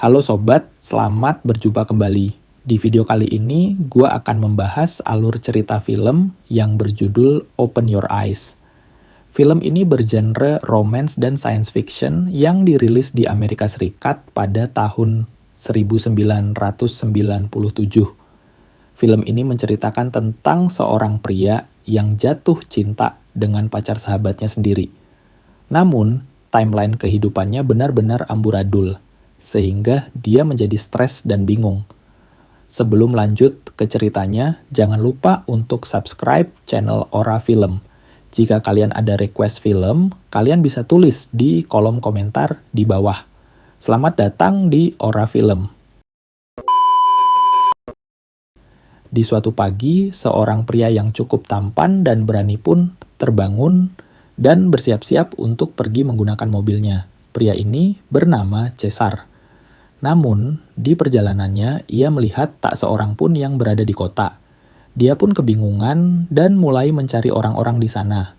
Halo sobat, selamat berjumpa kembali. Di video kali ini, gue akan membahas alur cerita film yang berjudul Open Your Eyes. Film ini bergenre romance dan science fiction yang dirilis di Amerika Serikat pada tahun 1997. Film ini menceritakan tentang seorang pria yang jatuh cinta dengan pacar sahabatnya sendiri. Namun, timeline kehidupannya benar-benar amburadul, sehingga dia menjadi stres dan bingung. Sebelum lanjut ke ceritanya, jangan lupa untuk subscribe channel Ora Film. Jika kalian ada request film, kalian bisa tulis di kolom komentar di bawah. Selamat datang di Ora Film. Di suatu pagi, seorang pria yang cukup tampan dan berani pun terbangun dan bersiap-siap untuk pergi menggunakan mobilnya. Pria ini bernama Cesar. Namun, di perjalanannya, ia melihat tak seorang pun yang berada di kota. Dia pun kebingungan dan mulai mencari orang-orang di sana.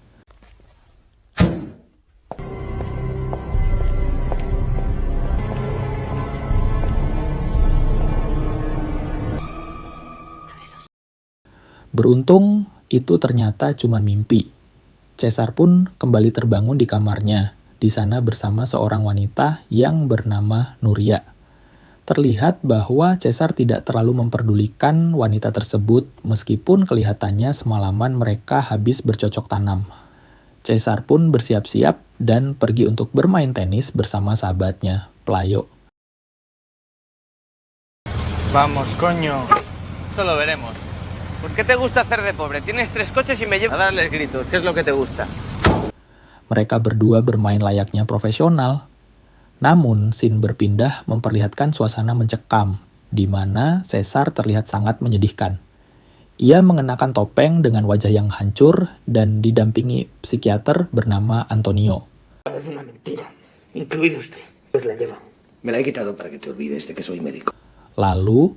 Beruntung, itu ternyata cuma mimpi. Cesar pun kembali terbangun di kamarnya. Di sana bersama seorang wanita yang bernama Nuria. Terlihat bahwa Cesar tidak terlalu memperdulikan wanita tersebut meskipun kelihatannya semalaman mereka habis bercocok tanam. Cesar pun bersiap-siap dan pergi untuk bermain tenis bersama sahabatnya, Playo. Vamos, coño. Eso lo veremos. ¿Por qué te gusta hacer de pobre? Tienes 3 coches y me llevas a darles gritos. ¿Qué es lo que te gusta? Mereka berdua bermain layaknya profesional. Namun, scene berpindah memperlihatkan suasana mencekam, di mana Cesar terlihat sangat menyedihkan. Ia mengenakan topeng dengan wajah yang hancur dan didampingi psikiater bernama Antonio. Parece una mentira, incluido usted. Pues la lleva. Me la he quitado para que te olvides de que soy médico. Lalu,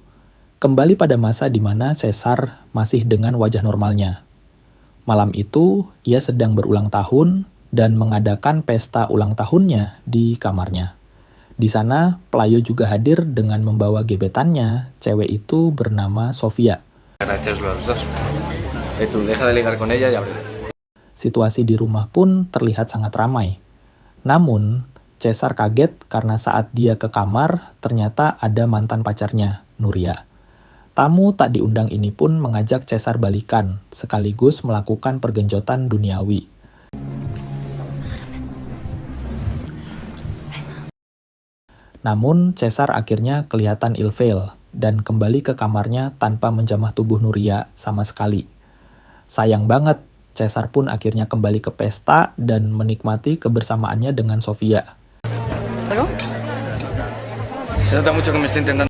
kembali pada masa di mana Cesar masih dengan wajah normalnya. Malam itu, ia sedang berulang tahun dan mengadakan pesta ulang tahunnya di kamarnya. Di sana, Playo juga hadir dengan membawa gebetannya, cewek itu bernama Sofia. Gracias los dos. Tú deja de ligar con ella y ábrele. Situasi di rumah pun terlihat sangat ramai. Namun, Cesar kaget karena saat dia ke kamar, ternyata ada mantan pacarnya, Nuria. Tamu tak diundang ini pun mengajak Cesar balikan, sekaligus melakukan pergenjotan duniawi. Namun, Cesar akhirnya kelihatan ilfeel dan kembali ke kamarnya tanpa menjamah tubuh Nuria sama sekali. Sayang banget, Cesar pun akhirnya kembali ke pesta dan menikmati kebersamaannya dengan Sofia. Se nota mucho que me estoy intentando.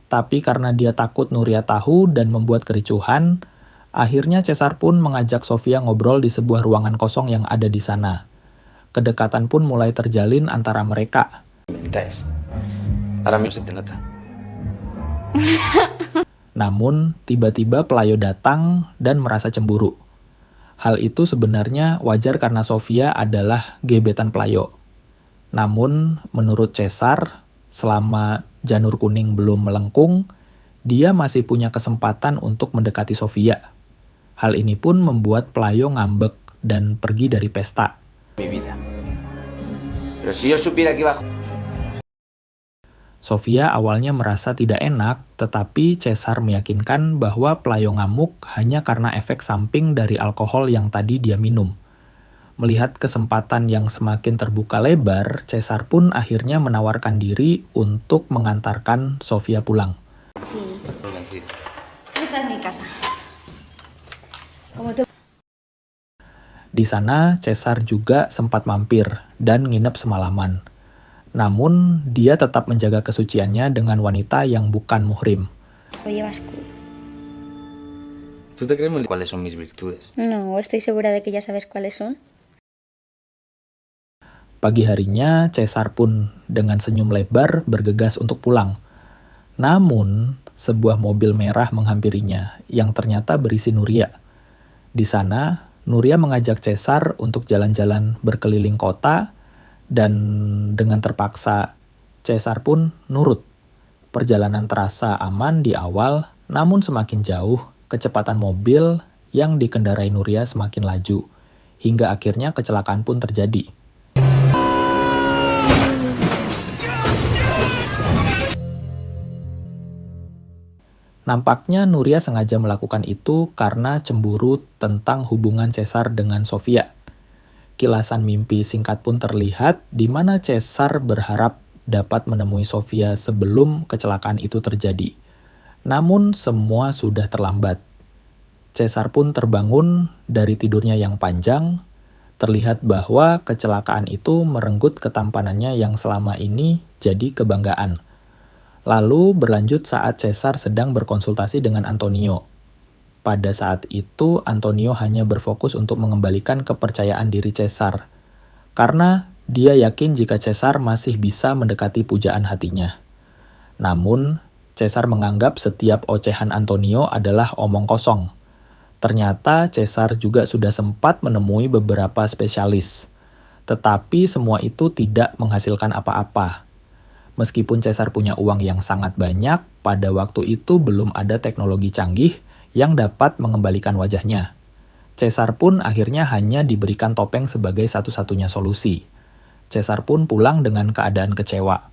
Tapi karena dia takut Nuria tahu dan membuat kericuhan, akhirnya Cesar pun mengajak Sofia ngobrol di sebuah ruangan kosong yang ada di sana. Kedekatan pun mulai terjalin antara mereka. Mentáis. Ahora mismo se te nota. Namun, tiba-tiba Playo datang dan merasa cemburu. Hal itu sebenarnya wajar karena Sofia adalah gebetan Playo. Namun, menurut Cesar, selama janur kuning belum melengkung, dia masih punya kesempatan untuk mendekati Sofia. Hal ini pun membuat Playo ngambek dan pergi dari pesta. Mi vida. Pero si yo supiera que iba. Sofia awalnya merasa tidak enak, tetapi Cesar meyakinkan bahwa Playo ngamuk hanya karena efek samping dari alkohol yang tadi dia minum. Melihat kesempatan yang semakin terbuka lebar, Cesar pun akhirnya menawarkan diri untuk mengantarkan Sofia pulang. Sí. Esta es mi casa. Como tú. Di sana, Cesar juga sempat mampir dan nginep semalaman. Namun, dia tetap menjaga kesuciannya dengan wanita yang bukan muhrim. Lo llevas crudo. ¿Tú te crees muy cuáles son mis virtudes? No, estoy segura de que ya sabes cuáles son. Pagi harinya, Cesar pun dengan senyum lebar bergegas untuk pulang. Namun, sebuah mobil merah menghampirinya yang ternyata berisi Nuria. Di sana, Nuria mengajak Cesar untuk jalan-jalan berkeliling kota dan dengan terpaksa Caesar pun nurut. Perjalanan terasa aman di awal, namun semakin jauh, kecepatan mobil yang dikendarai Nuria semakin laju, hingga akhirnya kecelakaan pun terjadi. Nampaknya Nuria sengaja melakukan itu karena cemburu tentang hubungan Caesar dengan Sofia. Kilasan mimpi singkat pun terlihat di mana Caesar berharap dapat menemui Sofia sebelum kecelakaan itu terjadi. Namun semua sudah terlambat. Caesar pun terbangun dari tidurnya yang panjang. Terlihat bahwa kecelakaan itu merenggut ketampanannya yang selama ini jadi kebanggaan. Lalu berlanjut saat Caesar sedang berkonsultasi dengan Antonio. Pada saat itu, Antonio hanya berfokus untuk mengembalikan kepercayaan diri Caesar, karena dia yakin jika Caesar masih bisa mendekati pujaan hatinya. Namun, Caesar menganggap setiap ocehan Antonio adalah omong kosong. Ternyata Caesar juga sudah sempat menemui beberapa spesialis, tetapi semua itu tidak menghasilkan apa-apa. Meskipun Caesar punya uang yang sangat banyak, pada waktu itu belum ada teknologi canggih yang dapat mengembalikan wajahnya. Caesar pun akhirnya hanya diberikan topeng sebagai satu-satunya solusi. Caesar pun pulang dengan keadaan kecewa.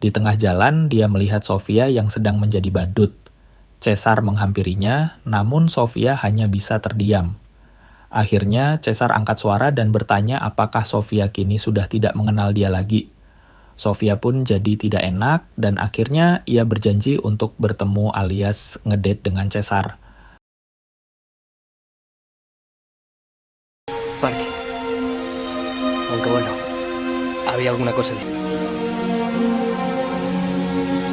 Di tengah jalan, dia melihat Sofia yang sedang menjadi badut. Caesar menghampirinya, namun Sofia hanya bisa terdiam. Akhirnya, Caesar angkat suara dan bertanya apakah Sofia kini sudah tidak mengenal dia lagi. Sofia pun jadi tidak enak dan akhirnya ia berjanji untuk bertemu alias ngedate dengan Caesar. Parque. Aunque bueno, había alguna cosa.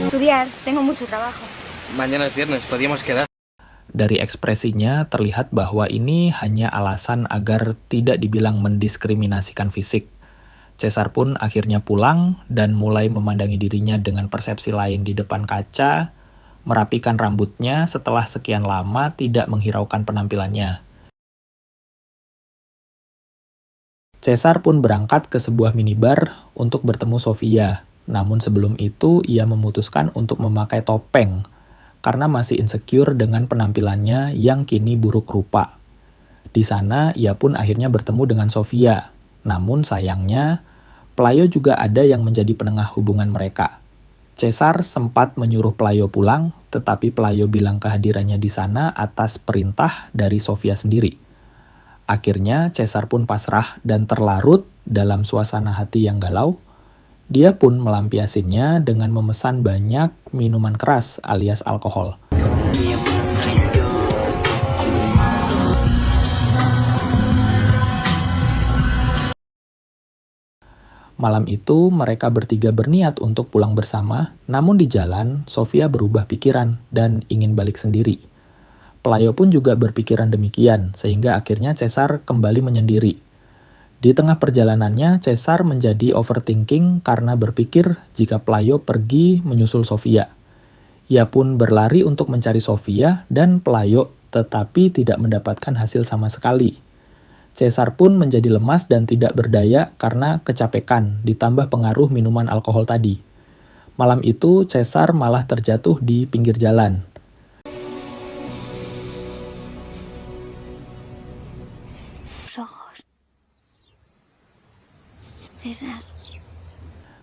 Estudiar, tengo mucho trabajo. Mañana es viernes, podíamos quedar. Dari ekspresinya terlihat bahwa ini hanya alasan agar tidak dibilang mendiskriminasikan fisik. Caesar pun akhirnya pulang dan mulai memandangi dirinya dengan persepsi lain di depan kaca, merapikan rambutnya setelah sekian lama tidak menghiraukan penampilannya. Caesar pun berangkat ke sebuah minibar untuk bertemu Sofia, namun sebelum itu ia memutuskan untuk memakai topeng karena masih insecure dengan penampilannya yang kini buruk rupa. Di sana ia pun akhirnya bertemu dengan Sofia, namun sayangnya Playo juga ada yang menjadi penengah hubungan mereka. Caesar sempat menyuruh Playo pulang, tetapi Playo bilang kehadirannya di sana atas perintah dari Sofia sendiri. Akhirnya Caesar pun pasrah dan terlarut dalam suasana hati yang galau. Dia pun melampiasinya dengan memesan banyak minuman keras alias alkohol. Malam itu, mereka bertiga berniat untuk pulang bersama, namun di jalan, Sofia berubah pikiran dan ingin balik sendiri. Playo pun juga berpikiran demikian, sehingga akhirnya Caesar kembali menyendiri. Di tengah perjalanannya, Caesar menjadi overthinking karena berpikir jika Playo pergi menyusul Sofia. Ia pun berlari untuk mencari Sofia dan Playo, tetapi tidak mendapatkan hasil sama sekali. Caesar pun menjadi lemas dan tidak berdaya karena kecapekan, ditambah pengaruh minuman alkohol tadi. Malam itu, Caesar malah terjatuh di pinggir jalan. César.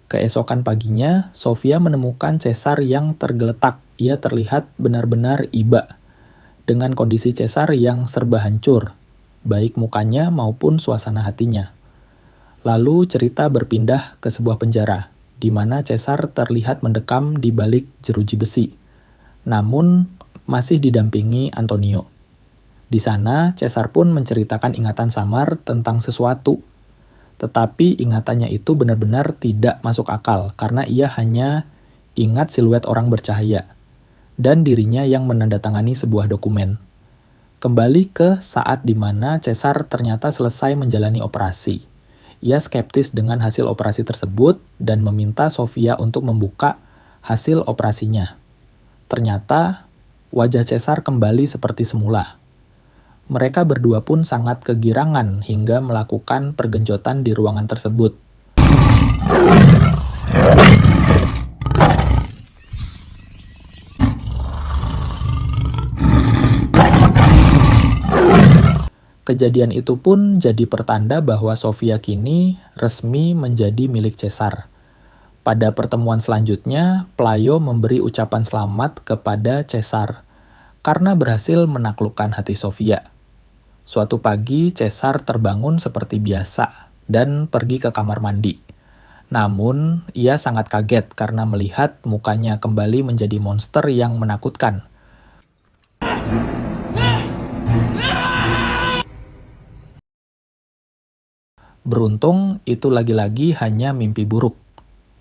Keesokan paginya, Sofia menemukan Caesar yang tergeletak. Ia terlihat benar-benar iba, dengan kondisi Caesar yang serba hancur, baik mukanya maupun suasana hatinya. Lalu cerita berpindah ke sebuah penjara, di mana Caesar terlihat mendekam di balik jeruji besi, namun masih didampingi Antonio. Di sana, Caesar pun menceritakan ingatan samar tentang sesuatu, tetapi ingatannya itu benar-benar tidak masuk akal karena ia hanya ingat siluet orang bercahaya dan dirinya yang menandatangani sebuah dokumen. Kembali ke saat di mana Caesar ternyata selesai menjalani operasi. Ia skeptis dengan hasil operasi tersebut dan meminta Sofia untuk membuka hasil operasinya. Ternyata wajah Caesar kembali seperti semula. Mereka berdua pun sangat kegirangan hingga melakukan pergenjotan di ruangan tersebut. Kejadian itu pun jadi pertanda bahwa Sofia kini resmi menjadi milik Caesar. Pada pertemuan selanjutnya, Playo memberi ucapan selamat kepada Caesar karena berhasil menaklukkan hati Sofia. Suatu pagi, Caesar terbangun seperti biasa dan pergi ke kamar mandi. Namun, ia sangat kaget karena melihat mukanya kembali menjadi monster yang menakutkan. Beruntung, itu lagi-lagi hanya mimpi buruk.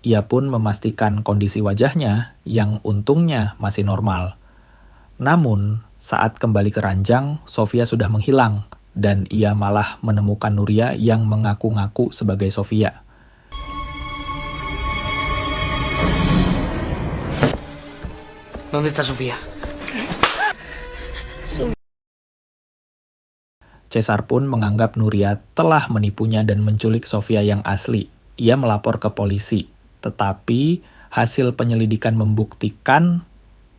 Ia pun memastikan kondisi wajahnya yang untungnya masih normal. Namun, saat kembali ke ranjang, Sofia sudah menghilang, dan ia malah menemukan Nuria yang mengaku-ngaku sebagai Sofia. ¿Dónde está Sofía? Caesar pun menganggap Nuria telah menipunya dan menculik Sofia yang asli. Ia melapor ke polisi, tetapi hasil penyelidikan membuktikan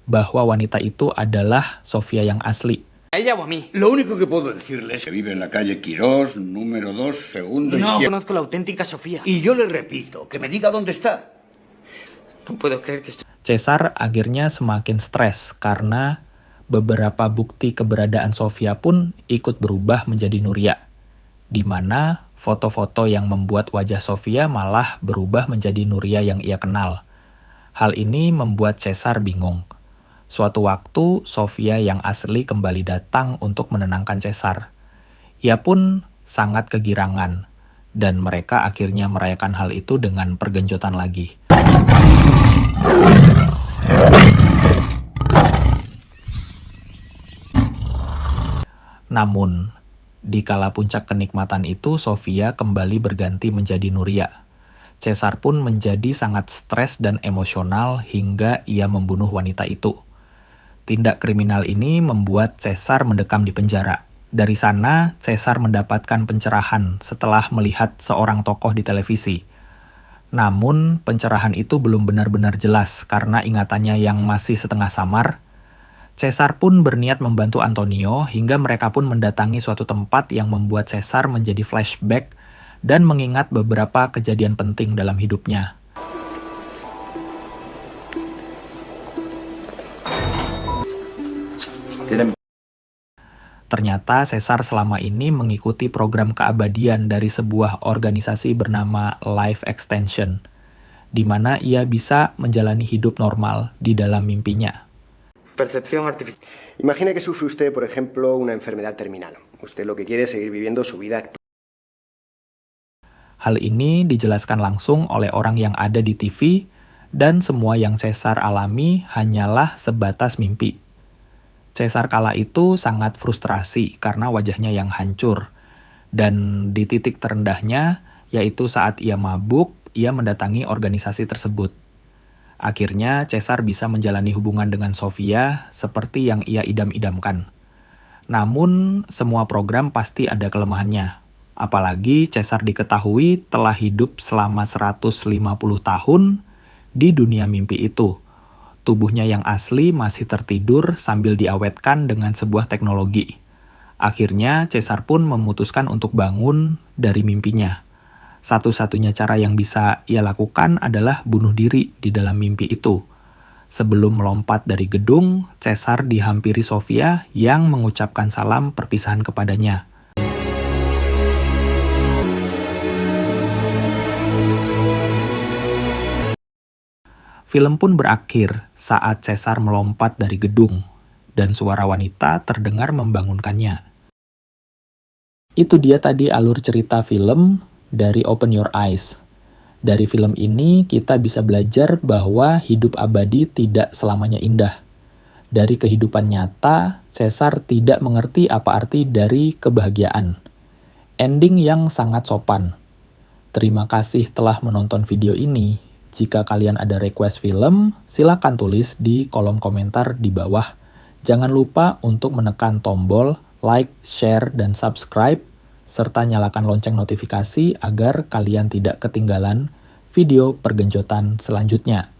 bahwa wanita itu adalah Sofia yang asli. ¿A ella o a mí? Lo único que puedo decirle es que vive en la calle Quirós, número 2, segundo No izquierdo. conozco la auténtica Sofía. Y yo le repito, que me diga dónde está. No puedo creer que esto... Caesar akhirnya semakin stres karena beberapa bukti keberadaan Sofia pun ikut berubah menjadi Nuria, di mana foto-foto yang membuat wajah Sofia malah berubah menjadi Nuria yang ia kenal. Hal ini membuat Caesar bingung. Suatu waktu, Sofia yang asli kembali datang untuk menenangkan Caesar. Ia pun sangat kegirangan, dan mereka akhirnya merayakan hal itu dengan pergenjotan lagi. Namun, di kala puncak kenikmatan itu, Sofia kembali berganti menjadi Nuria. Caesar pun menjadi sangat stres dan emosional hingga ia membunuh wanita itu. Tindak kriminal ini membuat Caesar mendekam di penjara. Dari sana, Caesar mendapatkan pencerahan setelah melihat seorang tokoh di televisi. Namun, pencerahan itu belum benar-benar jelas karena ingatannya yang masih setengah samar. Caesar pun berniat membantu Antonio hingga mereka pun mendatangi suatu tempat yang membuat Caesar menjadi flashback dan mengingat beberapa kejadian penting dalam hidupnya. Ternyata Caesar selama ini mengikuti program keabadian dari sebuah organisasi bernama Life Extension, di mana ia bisa menjalani hidup normal di dalam mimpinya. Percepción artificial. Imagine que sufre usted, por ejemplo, una enfermedad terminal. Usted lo que quiere es seguir viviendo su vida actual. Hal ini dijelaskan langsung oleh orang yang ada di TV, dan semua yang Caesar alami hanyalah sebatas mimpi. Caesar kala itu sangat frustrasi karena wajahnya yang hancur, dan di titik terendahnya, yaitu saat ia mabuk, ia mendatangi organisasi tersebut. Akhirnya, Caesar bisa menjalani hubungan dengan Sofia seperti yang ia idam-idamkan. Namun, semua program pasti ada kelemahannya. Apalagi Caesar diketahui telah hidup selama 150 tahun di dunia mimpi itu. Tubuhnya yang asli masih tertidur sambil diawetkan dengan sebuah teknologi. Akhirnya, Caesar pun memutuskan untuk bangun dari mimpinya. Satu-satunya cara yang bisa ia lakukan adalah bunuh diri di dalam mimpi itu. Sebelum melompat dari gedung, Caesar dihampiri Sofia yang mengucapkan salam perpisahan kepadanya. Film pun berakhir saat Caesar melompat dari gedung, dan suara wanita terdengar membangunkannya. Itu dia tadi alur cerita film dari Open Your Eyes. Dari film ini, kita bisa belajar bahwa hidup abadi tidak selamanya indah. Dari kehidupan nyata, Caesar tidak mengerti apa arti dari kebahagiaan. Ending yang sangat sopan. Terima kasih telah menonton video ini. Jika kalian ada request film, silakan tulis di kolom komentar di bawah. Jangan lupa untuk menekan tombol like, share, dan subscribe, serta nyalakan lonceng notifikasi agar kalian tidak ketinggalan video pergenjotan selanjutnya.